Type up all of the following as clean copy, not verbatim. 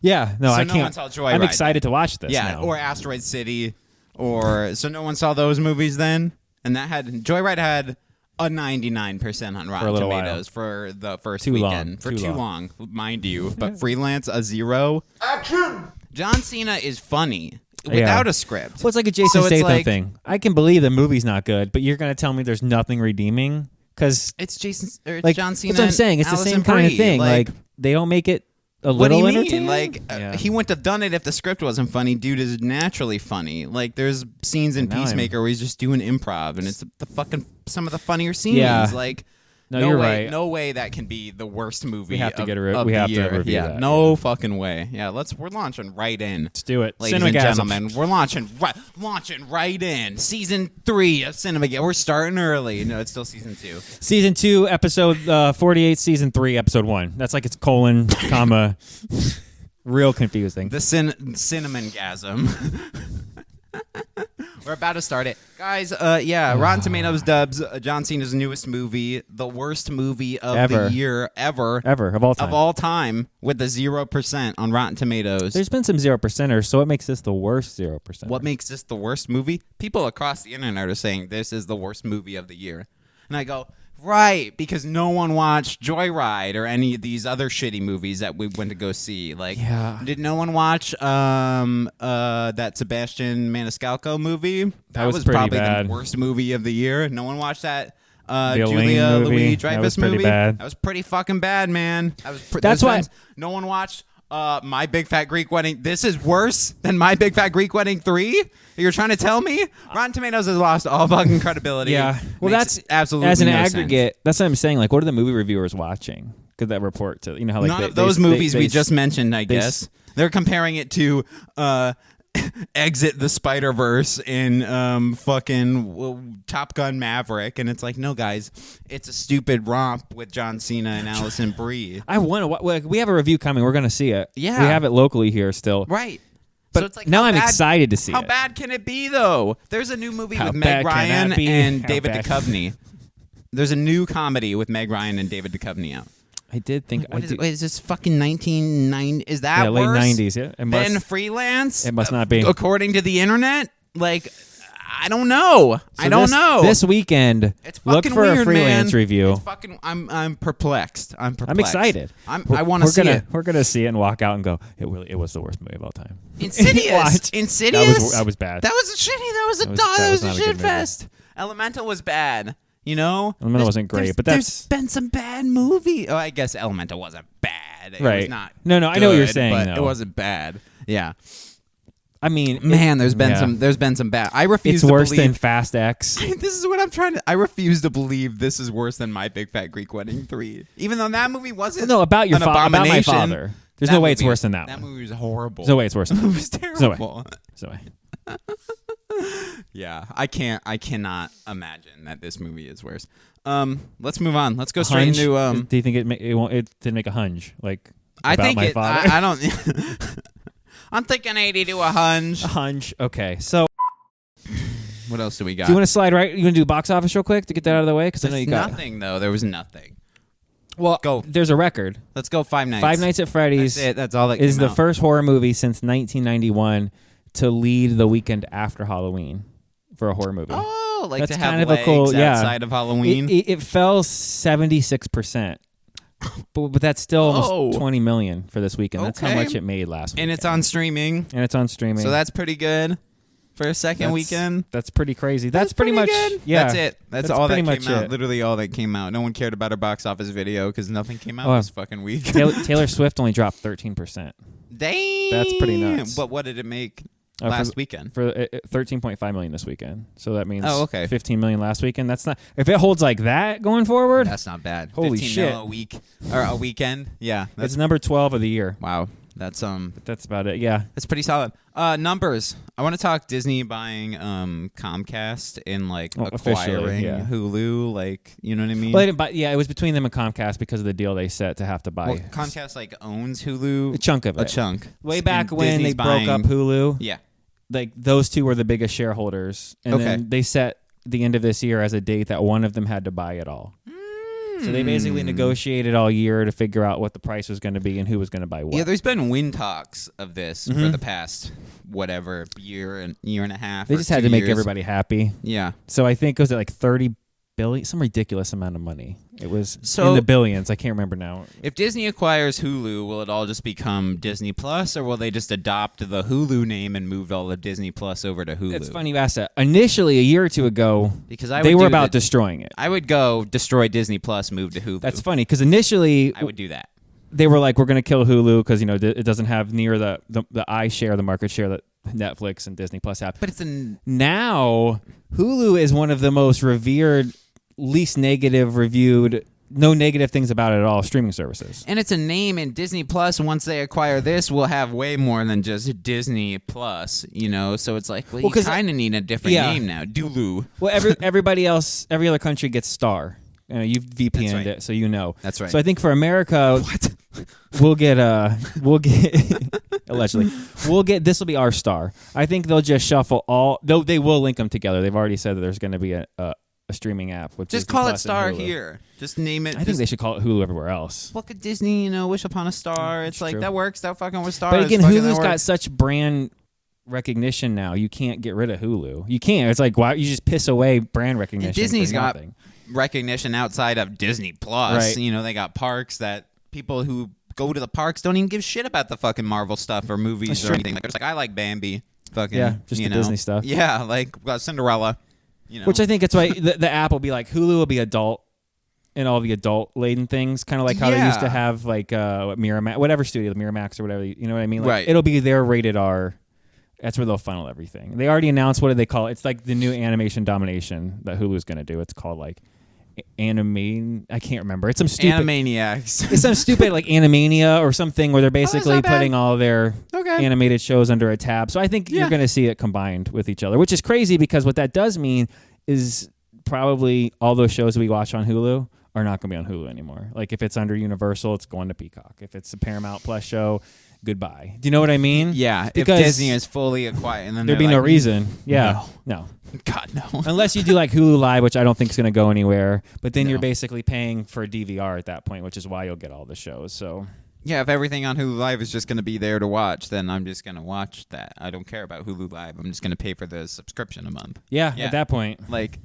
Yeah, no, so I no can't. one saw Joyride. I'm excited to watch this. Yeah, now. or Asteroid City, so no one saw those movies then, and Joyride had a 99% on Rotten Tomatoes for the first weekend. Too long, mind you. But Freelance, a 0. Action! John Cena is funny without a script. Well, it's like a Jason Statham thing. I can believe the movie's not good, but you're going to tell me there's nothing redeeming? Because it's John Cena. That's what I'm saying. It's the same kind of thing. Like they don't make it a little entertaining. Like he wouldn't have done it if the script wasn't funny. Dude is naturally funny. Like there's scenes in Peacemaker where he's just doing improv, and it's some of the funnier scenes. Yeah. Like you're right. No way that can be the worst movie. We have to of, get of we the have year. to review that. No fucking way. Yeah, we're launching right in. Let's do it, ladies and gentlemen. We're launching right in. Season 3 of Cinemagasm. We're starting early. No, it's still season 2. Season 2, episode 48. Season 3, episode 1. That's like it's colon, comma. Real confusing. The Cinemagasm. We're about to start it. Guys, Rotten Tomatoes dubs John Cena's newest movie the worst movie of the year ever. Of all time. Of all time, with the 0% on Rotten Tomatoes. There's been some 0%ers, so what makes this the worst 0%? What makes this the worst movie? People across the internet are saying this is the worst movie of the year. And I go, right, because no one watched Joyride or any of these other shitty movies that we went to go see. Like, did no one watch that Sebastian Maniscalco movie? That was probably the worst movie of the year. No one watched that Julia Louis-Dreyfus movie. That was pretty fucking bad, man. That's why no one watched My Big Fat Greek Wedding. This is worse than My Big Fat Greek Wedding 3? You're trying to tell me? Rotten Tomatoes has lost all fucking credibility. Yeah. Well, that's absolutely as an no aggregate. Sense. That's what I'm saying. Like, what are the movie reviewers watching? Could that report to how like none of those movies we just mentioned? I guess they're comparing it to Exit the Spider-Verse in fucking Top Gun Maverick, and it's like, no, guys, it's a stupid romp with John Cena and Allison Brie. I want to. We have a review coming. We're going to see it. Yeah, we have it locally here still. Right. But so it's like, now I'm excited to see it. How bad can it be, though? There's a new movie with Meg Ryan and David Duchovny. There's a new comedy with Meg Ryan and David Duchovny out. I did think. Wait, is this fucking 1990? Is that late worse? 90s? Yeah, then Freelance. It must not be, according to the internet. Like, I don't know. I don't know. This weekend, it's look for weird, a Freelance man. review. It's fucking. I'm perplexed. I'm excited. I want to see it. We're gonna see it and walk out and go. It was the worst movie of all time. Insidious. Insidious. That was bad. That was shitty. That was a shit fest. Elemental was bad. Elemental wasn't great, but there's been some bad movies. Oh, I guess Elemental wasn't bad. It was not. No, I know what you're saying. But it wasn't bad. Yeah. I mean, man, there's been some bad. I refuse. It's worse than Fast X. This is what I'm trying to. I refuse to believe this is worse than My Big Fat Greek Wedding 3. Even though that movie wasn't. No, about your about my father. There's no way it's worse than that. That movie was horrible. There's no way it's worse. It was terrible. There's no way. Yeah, I cannot imagine that this movie is worse. Let's move on. Let's go straight into. Do you think it did make a hunch? Like, I think my father? I don't. I'm thinking 80 to a hunch. A hunch. Okay, so what else do we got? Do you want to slide right? You want to do box office real quick to get that out of the way? Because I know you got nothing though. There was nothing. Well, there's a record. Let's go. Five Nights. Five Nights at Freddy's. That's it. That's all that is came the first horror movie since 1991 to lead the weekend after Halloween for a horror movie. Oh, like that's to have kind of legs a cool, outside of Halloween. It fell 76%, but that's still almost 20 million for this weekend. That's how much it made last week. And it's on streaming. So that's pretty good for a second weekend. That's pretty crazy. That's pretty much good. Yeah, that's it. That's all that came out. It. Literally all that came out. No one cared about our box office video because nothing came out this fucking week. Taylor Swift only dropped 13%. Damn. That's pretty nuts. But what did it make? Last weekend for 13.5 million this weekend, so that means 15 million last weekend. That's not, if it holds like that going forward. That's not bad. Holy 15 shit! A week or a weekend. Yeah, it's number 12 of the year. Wow, that's about it. Yeah, that's pretty solid. Numbers. I want to talk Disney buying Comcast and acquiring Hulu. Like, you know what I mean? But it was between them and Comcast because of the deal they set to have to buy. Well, Comcast owns Hulu. A chunk of it. A chunk. Way back when Disney's they broke up Hulu. Yeah. Like those two were the biggest shareholders, and then they set the end of this year as a date that one of them had to buy it all. So they basically negotiated all year to figure out what the price was going to be and who was going to buy what. Yeah, there's been wind talks of this for the past year and a half. They just had to make everybody happy. Yeah. So I think it was like 30 billion, some ridiculous amount of money. It was So- in the billions. I can't remember now. If Disney acquires Hulu, will it all just become Disney Plus, or will they just adopt the Hulu name and move all of Disney Plus over to Hulu? It's funny you asked that. Initially, a year or two ago, Because they were about destroying it. I would go destroy Disney Plus, move to Hulu. That's funny because initially I would do that. they were like, we're going to kill Hulu because it doesn't have near the eye share, the market share that Netflix and Disney Plus have. But it's Now, Hulu is one of the most revered, least negative reviewed, no negative things about it at all, streaming services. and it's a name, and Disney Plus, once they acquire this, will have way more than just Disney Plus, So it's like, you 'cause- kind of need a different yeah. name now. Dulu. Well, everybody else, every other country gets Star. You've VPN'd right. it, so you know. That's right. So I think for America, we'll get allegedly, this will be our Star. I think they'll just shuffle all. Though they will link them together. They've already said that there's going to be a streaming app with Just Disney call it Plus and Star Hulu. here. Just name it. I think they should call it Hulu everywhere else. Look at Disney, wish upon a star. It's like, true. that works. That fucking with Star. But It's again, fucking- Hulu's that got works. such brand recognition now. You can't get rid of Hulu. You can't. It's like, why you just piss away brand recognition? And Disney's for got nothing. recognition outside of Disney Plus. Right. They got parks that people who go to the parks don't even give shit about the fucking Marvel stuff or movies That's or true. anything. Like, it's like, I like Bambi. Fucking, Yeah, just the Disney stuff. Yeah, like Cinderella. Which I think it's why the app will be like, Hulu will be adult and all the adult laden things, kind of like how they used to Yeah. have like Miramax, whatever studio, Miramax or whatever, you know what I mean? Like, Right. It'll be their rated R. That's where they'll funnel everything. They already announced, what do they call it? It's like the new animation domination that Hulu's going to do. It's called like Animane. I can't remember. It's some stupid. Animaniacs. It's some stupid like Animania or something where they're basically not bad. putting all their Okay. animated shows under a tab. So I think Yeah. you're going to see it combined with each other, which is crazy because what that does mean is probably all those shows we watch on Hulu are not going to be on Hulu anymore. Like if it's under Universal, it's going to Peacock. If it's a Paramount Plus show, goodbye. Do you know what I mean? Yeah, Because if Disney is fully acquired, and then There'd be they're no like, reason. Yeah. No. God, no. Unless you do like Hulu Live, which I don't think is going to go anywhere. But then No. you're basically paying for a DVR at that point, which is why you'll get all the shows. So Yeah, if everything on Hulu Live is just going to be there to watch, then I'm just going to watch that. I don't care about Hulu Live. I'm just going to pay for the subscription a month. yeah, Yeah. at that point. Like,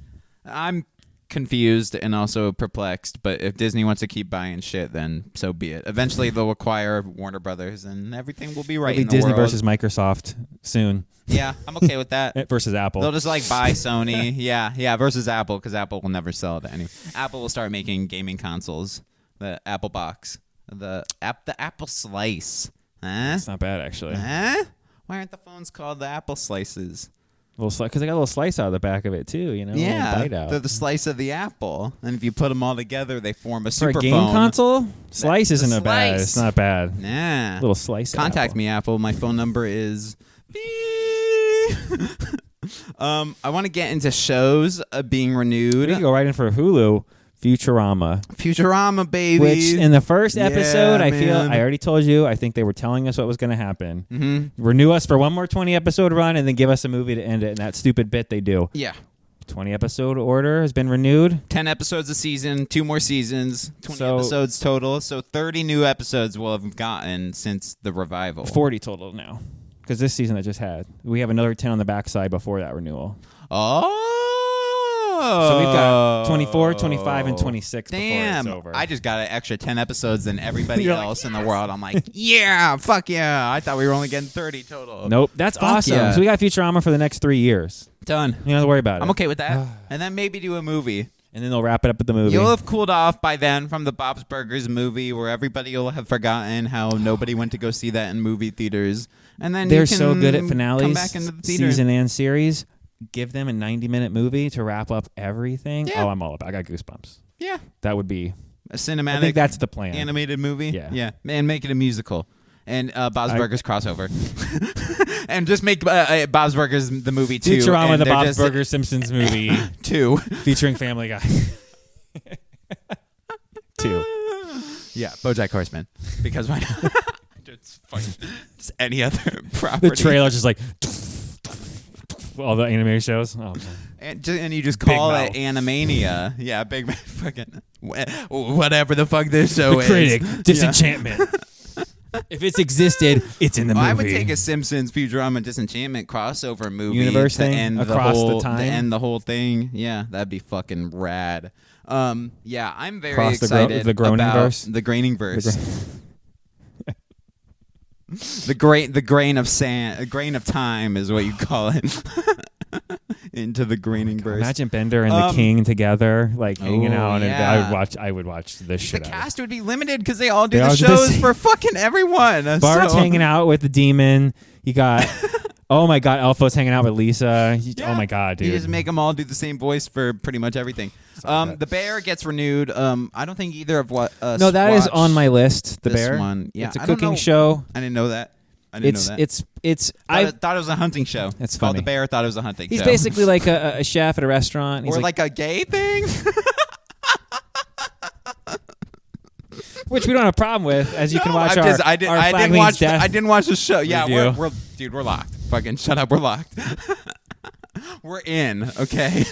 I'm confused and also perplexed, but if Disney wants to keep buying shit, then so be it. Eventually, they'll acquire Warner Brothers, and everything will be right It'll in be the Disney world. versus Microsoft soon. Yeah, I'm okay with that. Versus Apple. They'll just like buy Sony. Yeah, versus Apple, because Apple will never sell it to any. Apple will start making gaming consoles. The Apple Box, the Apple Slice. Huh? It's not bad actually. Huh? Why aren't the phones called the Apple Slices? Because they got a little slice out of the back of it too. You know, a little bite out. they're the slice of the apple, and if you put them all together, they form a For super a game phone. console, slice isn't a bad. slice. It's not bad. Nah. Little slice. Contact apple. me, Apple. My phone number is. I want to get into shows being renewed. We can go right in for Hulu. Futurama. Futurama, baby. Which in the first episode, I feel man. I already told you. I think they were telling us what was going to happen. Mm-hmm. Renew us for one more 20 episode run, and then give us a movie to end it. And that stupid bit they do. Yeah. 20 episode order has been renewed. 10 episodes a season, 2 more seasons, 20 So- episodes total. So 30 new episodes we'll have gotten since the revival. 40 total now. Because this season I just had, we have another 10 on the backside before that renewal. Oh. So we've got 24, 25, and 26 Damn. before it's over. I just got an extra 10 episodes than everybody You're like, else in the world. I'm like, yeah, fuck yeah. I thought we were only getting 30 total. Nope, that's Fuck awesome. yeah. So we got Futurama for the next 3 years. Done. You don't have to worry about it. I'm okay with that. And then maybe do a movie. And then they'll wrap it up with the movie. You'll have cooled off by then from the Bob's Burgers movie where everybody will have forgotten how nobody went to go see that in movie theaters. And then They're you can so good at come finales, back into the theater. season and series. Give them a 90-minute movie to wrap up everything. Yeah. Oh, I'm all about it. I got goosebumps. Yeah. That would be... A cinematic I think that's the plan. animated movie. Yeah. Yeah. And make it a musical. And Bob's I- Burgers crossover. And just make Bob's Burgers the movie too. Futurama, and the they're Bob's just- Burgers Simpsons movie 2. featuring Family Guy. 2. Yeah, BoJack Horseman. Because why not? It's fucking just any other property. The trailer's just like... all the anime shows. Oh, man. And you just call it Animania. Yeah, big fucking whatever the fuck this show is. Critic, Disenchantment. If it's existed, it's in the movie. I would take a Simpsons Futurama Disenchantment crossover movie universe to thing end across the whole, the time. To end the whole thing. Yeah, that'd be fucking rad. Yeah, I'm very Cross excited the Groeningverse? about the Groeningverse. The grain of sand, a grain of time is what you call it. Into the Groeningverse. Imagine Bender and the King together, like hanging out, yeah. and I would watch this shit. The cast would be limited because they all do They the all do shows the same- for fucking everyone. Bart's So- hanging out with the demon. You got, oh my god, Elfo's hanging out with Lisa. Yeah. Oh my god, dude. You just make them all do the same voice for pretty much everything. The Bear gets renewed. I don't think either of us. No, that is on my list. The this Bear. one. Yeah, it's a I don't cooking know. show. I didn't know that. I didn't know that. It's. I I. thought it was a hunting show. It's called funny. The Bear. Thought it was a hunting He's show. basically like a chef at a restaurant. He's or like a gay thing. which we don't have a problem with, as you can watch I our didn't Flag watch. Means Death I didn't watch the show. Yeah, review. we're locked. Fucking shut up. We're locked. We're in. Okay.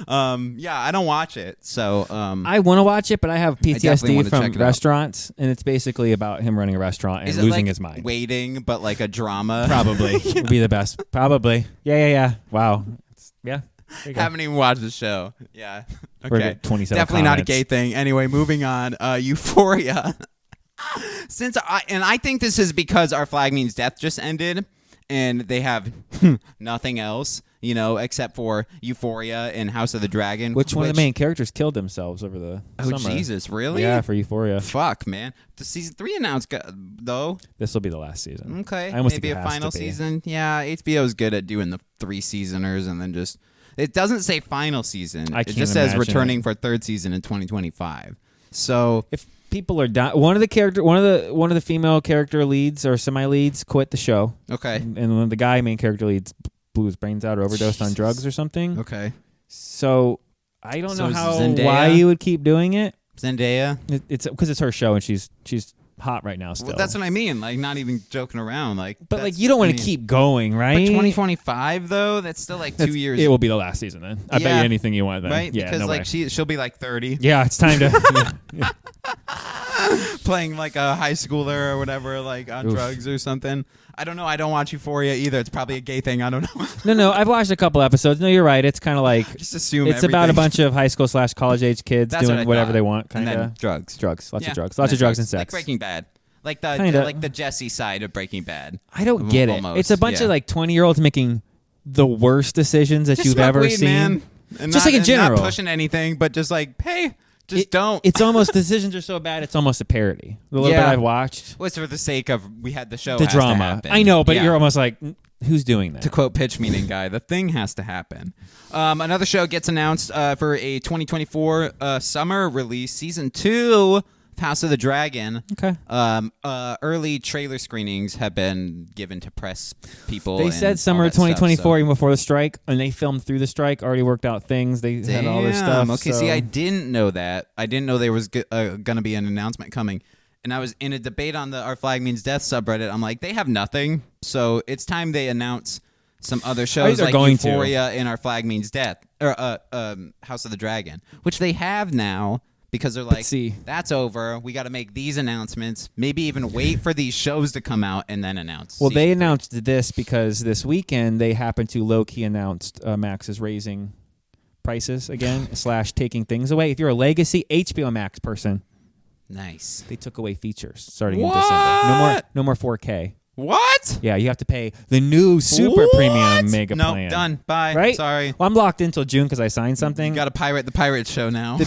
Yeah, I don't watch it, so I want to watch it, but I have definitely wanna PTSD from check it out. restaurants, and it's basically about him running a restaurant and is it losing like his mind. Waiting, but like a drama. Probably would be the best. Probably. Yeah. Wow. There you go. Haven't even watched the show. Yeah. We're Okay. at 27 Definitely not a comments. gay thing. Anyway, moving on. Euphoria. I think this is because Our Flag Means Death just ended, and they have nothing else, except for Euphoria and House of the Dragon. Which one of the main characters killed themselves over the Oh, summer? Jesus, really? Yeah, for Euphoria. Fuck, man. The season 3 announced, though. This will be the last season. Okay. I almost Maybe think it a has final to be. season. Yeah, HBO's good at doing the 3-seasoners and then just... It doesn't say final season. I It can't just says imagine returning for third season in 2025. So... If people are dying, one of the female character leads or semi-leads quit the show, Okay. and when the guy main character leads blew his brains out or overdosed on drugs or something. Okay. So I don't So know how Zendaya? why you would keep doing it. Zendaya. It's because it's her show and she's hot right now still. Well, that's what I mean. Like, not even joking around. Like, but like you don't want to keep going, right? But 2025, though, that's still like 2 years. It will be the last season then. I bet Yeah. you anything you want then. Right? Yeah, Because no like way. she'll be like 30, Yeah, it's time to. yeah. playing like a high schooler or whatever, like on Oof. drugs or something. I don't know. I don't watch Euphoria either. It's probably a gay thing. I don't know. No, I've watched a couple episodes. No, you're right. It's kind of like Just assume it's about a everything. bunch of high school / college age kids That's what I doing whatever thought. they want, And kind then of drugs. drugs, lots Yeah. of drugs, lots of drugs and sex. Like Breaking Bad. Like the Kinda. Jesse side of Breaking Bad. I don't get it. Almost, It's a bunch yeah. of like 20-year-olds making the worst decisions that Just you've smoke ever weed, seen. man. And Just like in and general. not pushing anything, but just like, hey, just don't. It's almost decisions are so bad. It's almost a parody. The little Yeah. bit I've watched, What's for the sake of we had the show the has to drama. happen. I know, but Yeah. you're almost like, who's doing that? To quote Pitch Meeting Guy, the thing has to happen. Another show gets announced for a 2024 summer release, season 2 of House of the Dragon. Okay. Early trailer screenings have been given to press people. They and said all summer that stuff, 2024 so- even before the strike, and they filmed through the strike, already worked out things. They had all this stuff. Okay, so. see, I didn't know that. I didn't know there was going to be an announcement coming. And I was in a debate on the Our Flag Means Death subreddit. I'm like, they have nothing. So it's time they announce some other shows they're like going to. Euphoria and Our Flag Means Death. Or House of the Dragon. Which they have now because they're like, see. that's over. We got to make these announcements. Maybe even wait for these shows to come out and then announce. Well, they season 3. announced this because this weekend they happened to low-key announced Max is raising prices again / taking things away. If you're a legacy HBO Max person, Nice. they took away features starting in What? December. No more 4K. What? Yeah, you have to pay the new super premium mega no, plan. done. Bye. Right? Sorry. Well, I'm locked in until June because I signed something. You got to pirate the pirate show now. The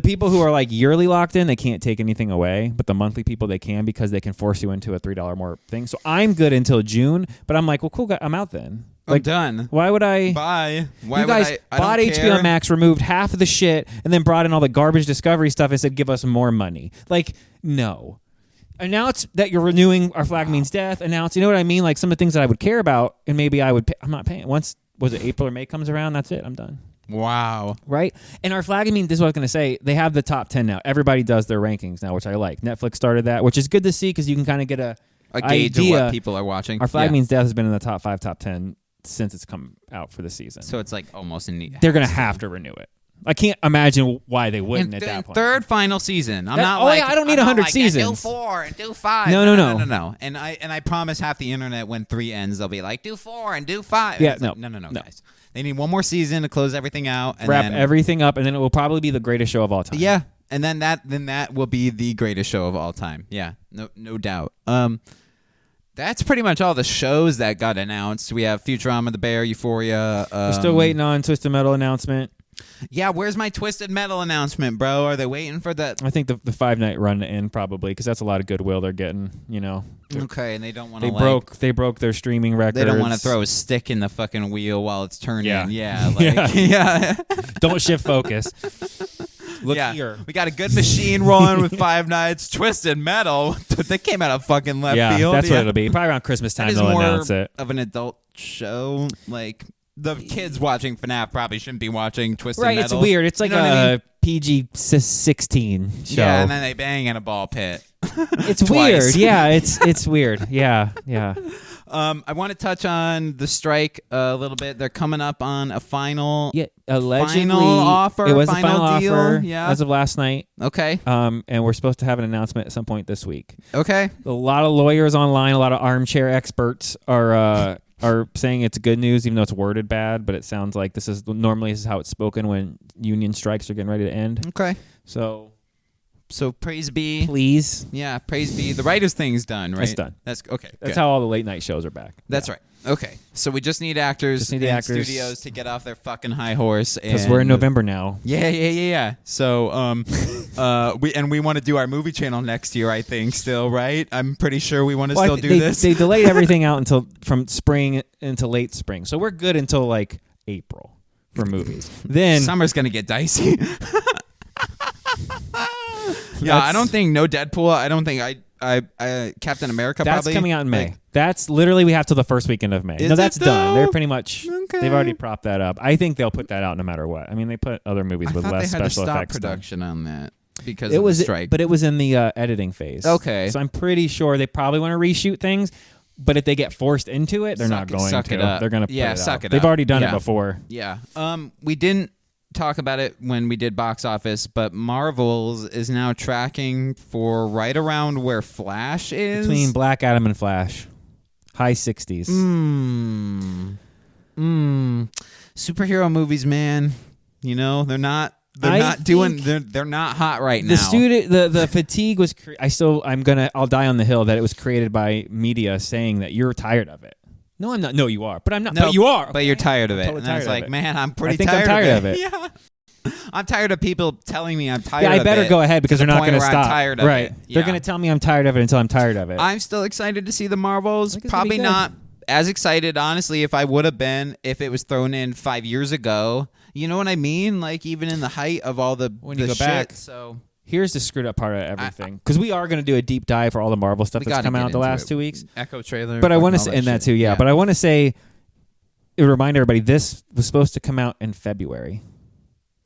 people who are like yearly locked in, they can't take anything away. But the monthly people, they can because they can force you into a $3 more thing. So I'm good until June. But I'm like, well, cool, I'm out then. I'm done. Why would I? Bye. Why You guys would I bought don't HBO care. Max, removed half of the shit, and then brought in all the garbage Discovery stuff and said, give us more money. Like, no. Announce that you're renewing Our Flag Means Death. Announce, you know what I mean? Like some of the things that I would care about, and maybe I would pay. I'm not paying. Once, was it April or May comes around, that's it. I'm done. Wow. Right? And Our Flag, I mean, this is what I was going to say. They have the top 10 now. Everybody does their rankings now, which I like. Netflix started that, which is good to see because you can kind of get a A gauge idea. of what people are watching. Our Flag Yeah. Means Death has been in the top 5, top 10 since it's come out for the season. So it's like almost in. They're gonna have to renew it. I can't imagine why they wouldn't at that point. Third final season. I'm not yeah, I don't need 100 seasons. Do 4 and do 5. No. And I promise half the internet when 3 ends, they'll be like, do 4 and do 5. Yeah, no, guys. They need one more season to close everything out. And wrap everything up, and then it will probably be the greatest show of all time. Yeah, and then that will be the greatest show of all time. Yeah, no doubt. That's pretty much all the shows that got announced. We have Futurama, The Bear, Euphoria. We're still waiting on Twisted Metal announcement. Yeah, where's my Twisted Metal announcement, bro? Are they waiting for that? I think the 5-night run to end probably because that's a lot of goodwill they're getting. Okay, and they don't want to. They broke their streaming records. They don't want to throw a stick in the fucking wheel while it's turning. Yeah, yeah. Don't shift focus. Look here. We got a good machine rolling with 5 nights. Twisted Metal. They came out of fucking left field. That's what it'll be. Probably around Christmas time they'll announce it. Of an adult show, like. The kids watching FNAF probably shouldn't be watching Twisted Metal. Right, it's weird. It's like a PG-16 show. Yeah, and then they bang in a ball pit. It's weird. Yeah, it's weird. Yeah. I want to touch on the strike a little bit. They're coming up on a final. Yeah, allegedly, final offer. It was final a final deal. offer Yeah. as of last night. Okay. And we're supposed to have an announcement at some point this week. Okay. A lot of lawyers online, a lot of armchair experts are saying it's good news, even though it's worded bad. But it sounds like this is how it's spoken when union strikes are getting ready to end. Okay. So praise be. Please. Yeah, praise be. The writer's thing's done, right? It's done. That's okay. That's how all the late night shows are back. That's right. Okay. So we just need actors and studios to get off their fucking high horse. Because we're in November now. Yeah. So we want to do our movie channel next year, I think, still, right? I'm pretty sure we want to still do this. They delayed everything out from spring into late spring. So we're good until like April for movies. Then summer's going to get dicey. Yeah, I don't think no Deadpool. I don't think Captain America. That's probably coming out in May. That's literally we have till the first weekend of May. No, that's done. They're pretty much they've already propped that up. I think they'll put that out no matter what. I mean, they put other movies with less special effects. Production on that because of the strike, but it was in the editing phase. Okay, so I'm pretty sure they probably want to reshoot things. But if they get forced into it, they're not going to. They're going to put it suck out. it They've up. already done it before. Yeah. We didn't talk about it when we did box office, but Marvel's is now tracking for right around where Flash is. Between Black Adam and Flash. High 60s. Superhero movies, man. They're not hot right now. The fatigue was I'll die on the hill that it was created by media saying that you're tired of it. No, I'm not. No, you are. But I'm not. No, but you are. But you're tired of it. Totally and I was like, man, I'm I'm tired of it. Yeah. I'm tired of people telling me I'm tired of it. Yeah, I better go ahead because they're not going to stop. I'm tired of it. Yeah. They're going to tell me I'm tired of it until I'm tired of it. I'm still excited to see the Marvels. Probably not as excited, honestly, if I would have been if it was thrown in 5 years ago. You know what I mean? Like, even in the height of all the shit. Back, so here's the screwed up part of everything. Because we are going to do a deep dive for all the Marvel stuff that's come out the last 2 weeks. Echo trailer. But I want to say, and that too, yeah. But I want to say, remind everybody, this was supposed to come out in February.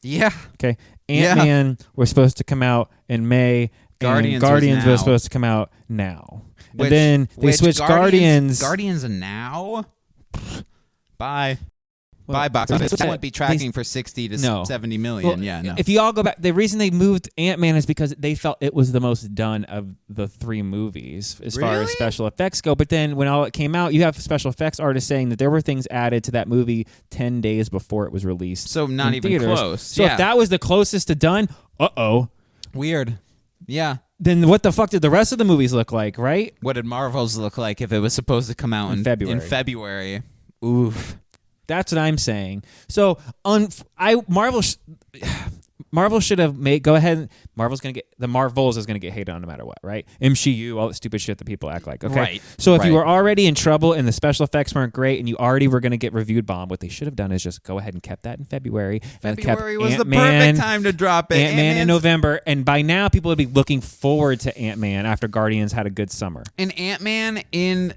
Yeah. Okay. Ant-Man was supposed to come out in May. Guardians was supposed to come out now. And then they switched Guardians. Guardians now? Bye. Bye, box office. This won't be tracking for 60 to 70 million. No. If you all go back, the reason they moved Ant-Man is because they felt it was the most done of the 3 movies as far as special effects go. But then when all it came out, you have special effects artists saying that there were things added to that movie 10 days before it was released. So not even theaters. Close. So if that was the closest to done, weird. Yeah. Then what the fuck did the rest of the movies look like, right? What did Marvel's look like if it was supposed to come out in February? Oof. That's what I'm saying. So Marvel should have made. Go ahead. Marvel's is gonna get hated on no matter what, right? MCU, all that stupid shit that people act like. Okay. Right. So if you were already in trouble and the special effects weren't great and you already were gonna get reviewed bomb, what they should have done is just go ahead and kept that in February. February was the perfect time to drop it. Ant-Man in November, and by now people would be looking forward to Ant-Man after Guardians had a good summer. And Ant-Man in.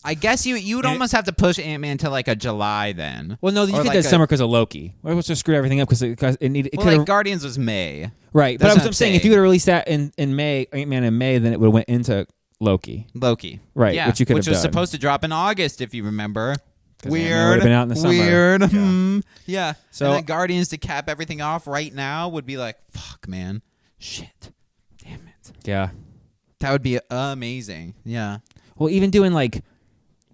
I guess you would almost have to push Ant-Man to like a July then. Well, no, you did that summer because of Loki. We're supposed to screw everything up because it needed. Guardians was May, right? But I'm saying if you would have released that in May, Ant-Man in May, then it would have went into Loki, right? Yeah, which you could have done. Was supposed to drop in August, if you remember. 'Cause Ant-Man would have been out in the summer. Weird. Yeah. Yeah. So- and then Guardians to cap everything off right now would be like, fuck, man. Shit. Damn it. Yeah. That would be amazing. Yeah. Well, even doing like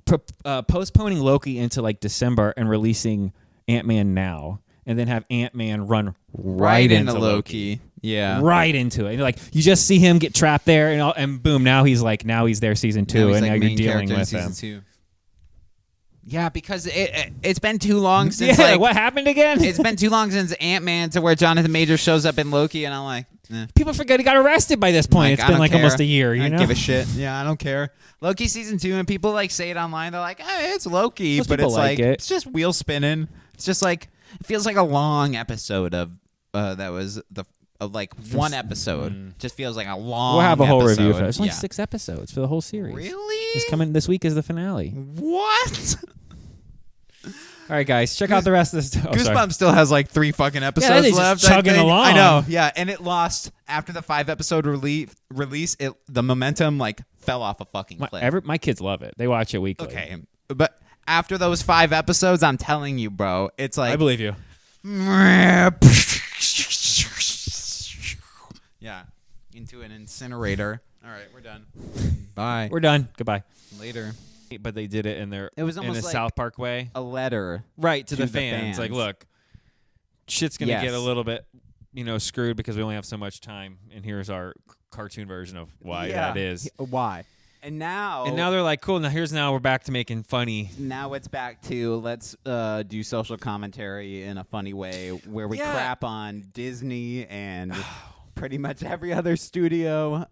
postponing Loki into like December and releasing Ant-Man now, and then have Ant-Man run right into Loki. Yeah. Right into it. And like you just see him get trapped there, and boom, now he's there season 2, and like now you're main dealing character in with season him. 2. Yeah, because it's been too long since Yeah, what happened again? It's been too long since Ant-Man to where Jonathan Majors shows up in Loki, and I'm like, People forget he got arrested by this point. Like, It's I been don't like care. almost a year, I you don't know? give a shit. Yeah, I don't care. Loki season 2, and people like say it online. They're like, it's Loki, Most but people it's like it. it's just wheel spinning. It's just like it feels like a long episode of that was one episode. Just feels like a long. We'll have a whole episode. review for it. It's only Yeah. 6 episodes for the whole series. Really? This week is the finale. What? All right, guys, check out the rest of this. Goosebumps still has like 3 fucking episodes they're just left. chugging I think. along. I know, yeah, and it lost after the 5-episode release. The momentum like fell off a fucking cliff. My kids love it. They watch it weekly. Okay, but after those 5 episodes, I'm telling you, bro, it's like I believe you. Yeah, into an incinerator. All right, we're done. Bye. We're done. Goodbye. Later. But they did it in their It was in almost a like South Park way. a letter, Right, to to the the fans. Like, fans. look, shit's going to Yes. get a little bit, screwed because we only have so much time. And here's our cartoon version of why that is. Why? And now They're like, cool, now we're back to making funny. Now it's back to let's do social commentary in a funny way where we Yeah. crap on Disney and pretty much every other studio.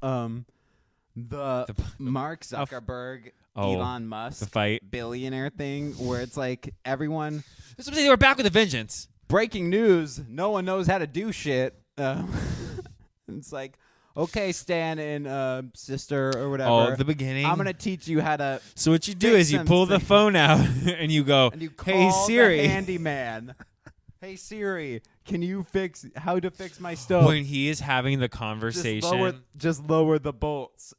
The Mark Zuckerberg, Elon Musk, the fight. billionaire thing where it's like everyone. This was, they were back with a vengeance. Breaking news, no one knows how to do shit. It's like, okay, Stan and sister or whatever. Oh, at the beginning. I'm going to teach you how to. So what you do fix is you them pull the things. phone out and you go, And you hey, call Siri. the handyman. Hey Siri, can you fix how to fix my stove? When he is having the conversation. Just lower the bolts.